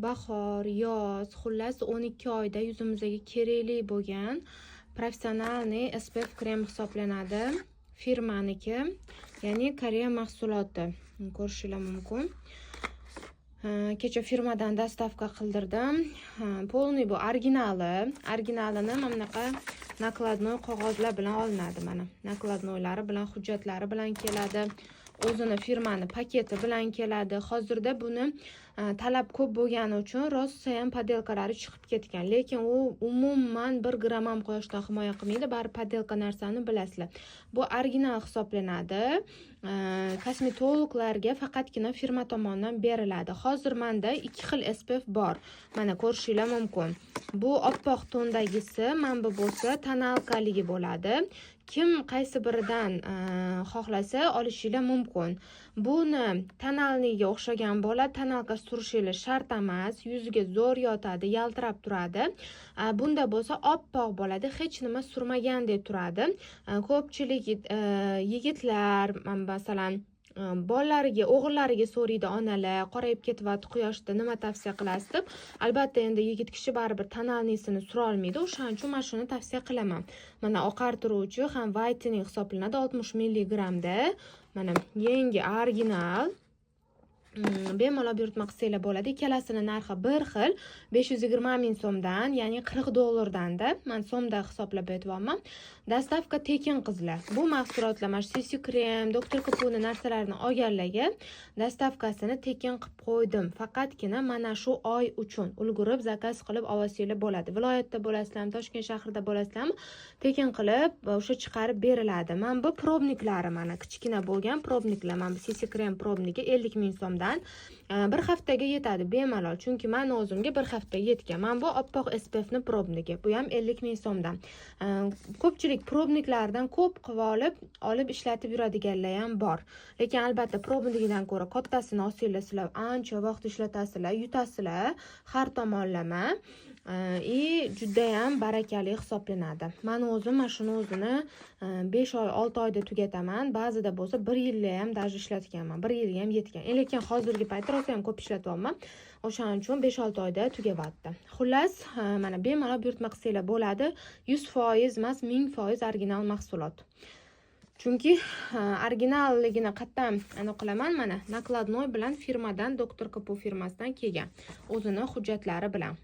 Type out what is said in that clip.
bahor, yoz, xullas 12 oyda yuzimizga kerakli bo'lgan professionalniy SPF krem hisoblanadi. Firmaniki, ya'ni Koreya mahsuloti. Ko'rishingiz mumkin. Kecha firmadan dostavka qildirdim. Polniy bu originali. Originalini mana bunaqa nakladnoy qog'ozlar bilan olinadi mana. Nakladnoylari bilan, hujjatlari bilan keladi. O'zini firmani paketi bilan keladi. Hozirda buni talab ko'p bo'lgani uchun rosa ham podelkalari chiqib ketgan. Lekin u umuman 1 gram ham quyoshdan himoya qilmaydi. Bari podelka narsani bilasizlar. Bu original hisoblanadi. Kosmetologlarga faqatgina firma tomonidan beriladi. Hozir menda 2 xil SPF bor. Mana ko'rishingiz mumkin. Bu oppoq tondagisi, mana bu bo'lsa tonalkaligi bo'ladi. Kim qaysi biridan xohlasa olishingiz mumkin. Buni tonalniga o'xshagan bo'ladi. Tonalka surishingiz shart emas. Yuzga zo'r yotadi, yaltirab turadi. Bunda bo'lsa oppoq bo'ladi, hech nima surmagandek turadi. Ko'pchilik yigitlar, masalan, bolalariga, o'g'illariga so'raydi onalar, qorayib ketyapti quyoshda, nima tavsiya qilasiz deb. Albatta, endi yigit kishi baribir tonalnisini sura olmaydi. O'shaning uchun men shuni tavsiya qilaman. Mana oqartiruvchi ham whitening hisoblanadi 60 mg da. Mana yangi original. Bemalol buyurtma qilsanglar bo'ladi. Ikkalasini narxi bir xil, 520 ming so'mdan, ya'ni 40 dollardan-da. Men so'mda hisoblab aytyapman. Dostavka tekin qizlar. Bu mahsulotlar, CC krem, Dr. Kapuni narsalarini olganlarga dostavkasini tekin qilib qo'ydim. Faqatgina mana shu oy uchun ulgurib zakaz qilib olsanglar bo'ladi. Viloyatda bo'lasizlarmi, Toshkent shahrida bo'lasizlarmi, tekin qilib o'sha chiqarib beriladi. Men bu probniklari, mana kichkina bo'lgan probniklar, mana bu CC krem probniki 50 ming so'mdan. Bir haftaga yetadi bemalol, chunki men o'zimga bir haftaga yetgan. Men bu oppoq SPF ni probniki, bu ham 50 ming so'mdan. Ko'pchilik probniklardan ko'p qilib olib ishlatib yuradiganlar ham bor. Lekin albatta probnikidan ko'ra kattasini olsanglar, sizlar ancha vaqt ishlatasizlar, yutasizlar har tomonlama. Juda ham barakali hisoblanadi. Men o'zim mana shuni o'zini 5 oy, 6 oyda tugataman. Ba'zida bo'lsa 1 yilga ham даже ishlatganman. 1 yilga ham yetgan. Lekin hozirgi paytda rosa ham ko'p ishlatyapman. O'shaning uchun 5-6 oyda tugatyapti. Xullas, mana bemalol buyurtma qilsanglar bo'ladi. 100% emas, 1000% original mahsulot. Chunki originalligini qattan aniqlaman. Mana nakladnoy bilan firmadan, Dr. Kapu firmasidan kelgan. O'zini hujjatlari bilan.